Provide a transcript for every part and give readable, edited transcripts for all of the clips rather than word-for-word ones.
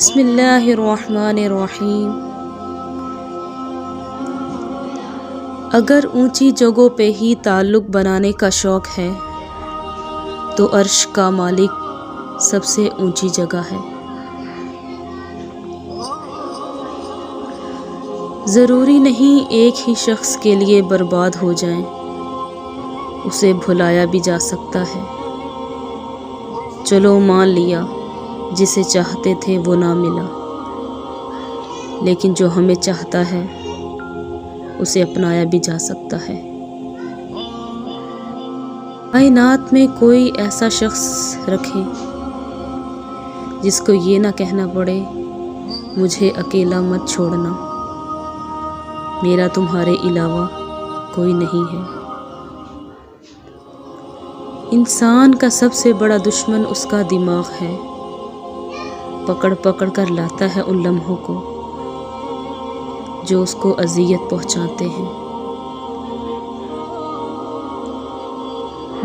بسم اللہ الرحمن الرحیم۔ اگر اونچی جگہوں پہ ہی تعلق بنانے کا شوق ہے تو عرش کا مالک سب سے اونچی جگہ ہے۔ ضروری نہیں ایک ہی شخص کے لیے برباد ہو جائیں، اسے بھلایا بھی جا سکتا ہے۔ چلو مان لیا جسے چاہتے تھے وہ نہ ملا، لیکن جو ہمیں چاہتا ہے اسے اپنایا بھی جا سکتا ہے۔ کائنات میں کوئی ایسا شخص رکھیں جس کو یہ نہ کہنا پڑے مجھے اکیلا مت چھوڑنا، میرا تمہارے علاوہ کوئی نہیں ہے۔ انسان کا سب سے بڑا دشمن اس کا دماغ ہے، پکڑ پکڑ کر لاتا ہے ان لمحوں کو جو اس کو اذیت پہنچاتے ہیں۔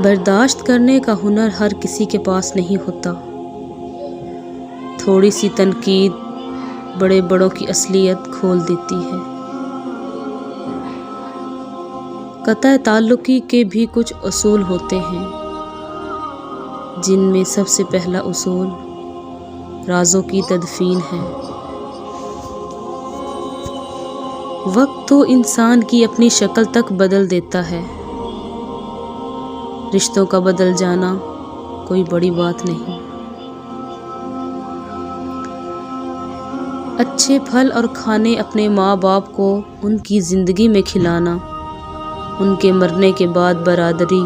برداشت کرنے کا ہنر ہر کسی کے پاس نہیں ہوتا۔ تھوڑی سی تنقید بڑے بڑوں کی اصلیت کھول دیتی ہے۔ قطع تعلقی کے بھی کچھ اصول ہوتے ہیں، جن میں سب سے پہلا اصول رازوں کی تدفین ہے۔ وقت تو انسان کی اپنی شکل تک بدل دیتا ہے، رشتوں کا بدل جانا کوئی بڑی بات نہیں۔ اچھے پھل اور کھانے اپنے ماں باپ کو ان کی زندگی میں کھلانا، ان کے مرنے کے بعد برادری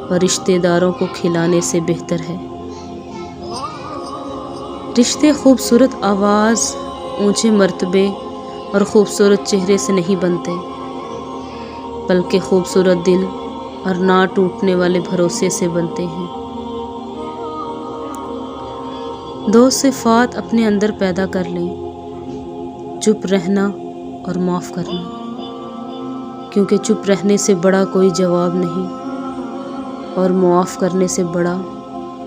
اور رشتہ داروں کو کھلانے سے بہتر ہے۔ رشتے خوبصورت آواز، اونچے مرتبے اور خوبصورت چہرے سے نہیں بنتے، بلکہ خوبصورت دل اور نہ ٹوٹنے والے بھروسے سے بنتے ہیں۔ دو صفات اپنے اندر پیدا کر لیں، چپ رہنا اور معاف کرنا، کیونکہ چپ رہنے سے بڑا کوئی جواب نہیں اور معاف کرنے سے بڑا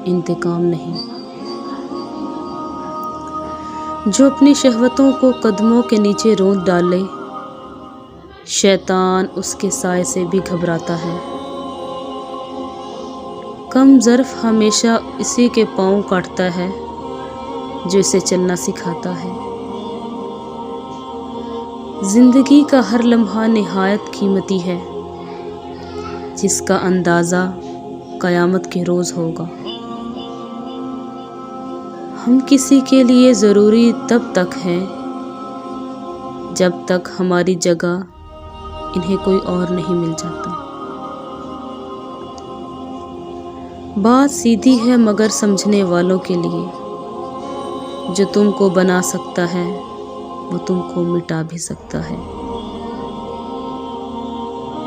انتقام نہیں۔ جو اپنی شہوتوں کو قدموں کے نیچے رونت ڈالے، شیطان اس کے سائے سے بھی گھبراتا ہے۔ کم ظرف ہمیشہ اسی کے پاؤں کاٹتا ہے جو اسے چلنا سکھاتا ہے۔ زندگی کا ہر لمحہ نہایت قیمتی ہے، جس کا اندازہ قیامت کے روز ہوگا۔ ہم کسی کے لیے ضروری تب تک ہیں جب تک ہماری جگہ انہیں کوئی اور نہیں مل جاتا۔ بات سیدھی ہے مگر سمجھنے والوں کے لیے، جو تم کو بنا سکتا ہے وہ تم کو مٹا بھی سکتا ہے۔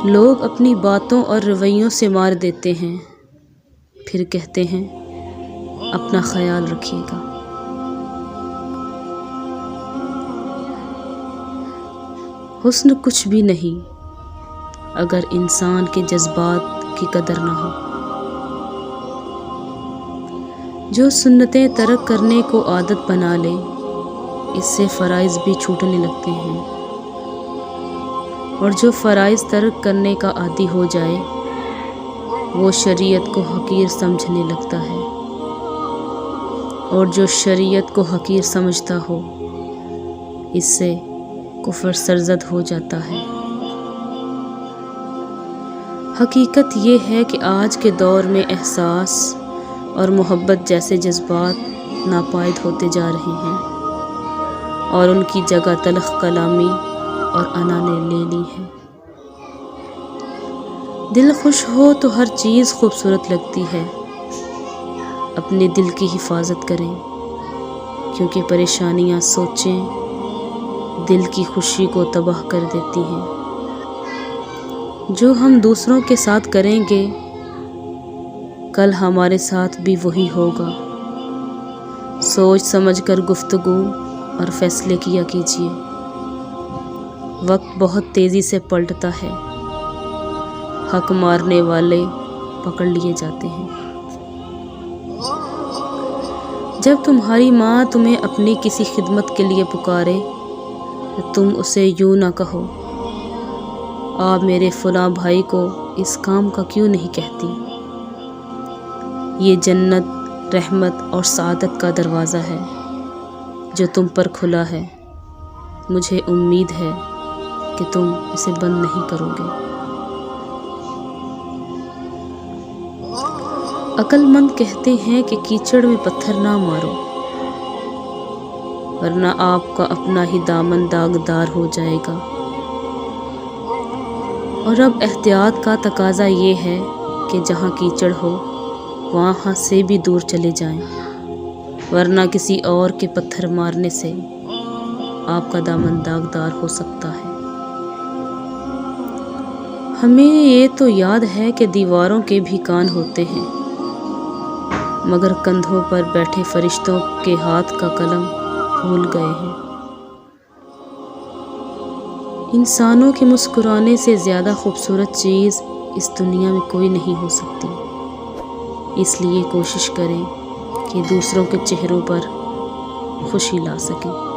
لوگ اپنی باتوں اور رویوں سے مار دیتے ہیں، پھر کہتے ہیں اپنا خیال رکھیے گا۔ حسن کچھ بھی نہیں اگر انسان کے جذبات کی قدر نہ ہو۔ جو سنتیں ترک کرنے کو عادت بنا لے، اس سے فرائض بھی چھوٹنے لگتے ہیں، اور جو فرائض ترک کرنے کا عادی ہو جائے وہ شریعت کو حقیر سمجھنے لگتا ہے، اور جو شریعت کو حقیر سمجھتا ہو اس سے کفر سرزد ہو جاتا ہے۔ حقیقت یہ ہے کہ آج کے دور میں احساس اور محبت جیسے جذبات ناپائید ہوتے جا رہے ہیں، اور ان کی جگہ تلخ کلامی اور انا نے لے لی ہے۔ دل خوش ہو تو ہر چیز خوبصورت لگتی ہے۔ اپنے دل کی حفاظت کریں، کیونکہ پریشانیاں سوچیں دل کی خوشی کو تباہ کر دیتی ہیں۔ جو ہم دوسروں کے ساتھ کریں گے کل ہمارے ساتھ بھی وہی ہوگا۔ سوچ سمجھ کر گفتگو اور فیصلے کیا کیجیے۔ وقت بہت تیزی سے پلٹتا ہے، حق مارنے والے پکڑ لیے جاتے ہیں۔ جب تمہاری ماں تمہیں اپنی کسی خدمت کے لیے پکارے تو تم اسے یوں نہ کہو، آپ میرے فلاں بھائی کو اس کام کا کیوں نہیں کہتی؟ یہ جنت، رحمت اور سعادت کا دروازہ ہے جو تم پر کھلا ہے، مجھے امید ہے کہ تم اسے بند نہیں کرو گے۔ عقل مند کہتے ہیں کہ کیچڑ میں پتھر نہ مارو، ورنہ آپ کا اپنا ہی دامن داغدار ہو جائے گا۔ اور اب احتیاط کا تقاضا یہ ہے کہ جہاں کیچڑ ہو وہاں سے بھی دور چلے جائیں، ورنہ کسی اور کے پتھر مارنے سے آپ کا دامن داغدار ہو سکتا ہے۔ ہمیں یہ تو یاد ہے کہ دیواروں کے بھی کان ہوتے ہیں، مگر کندھوں پر بیٹھے فرشتوں کے ہاتھ کا قلم بھول گئے ہیں۔ انسانوں کے مسکرانے سے زیادہ خوبصورت چیز اس دنیا میں کوئی نہیں ہو سکتی، اس لیے کوشش کریں کہ دوسروں کے چہروں پر خوشی لا سکیں۔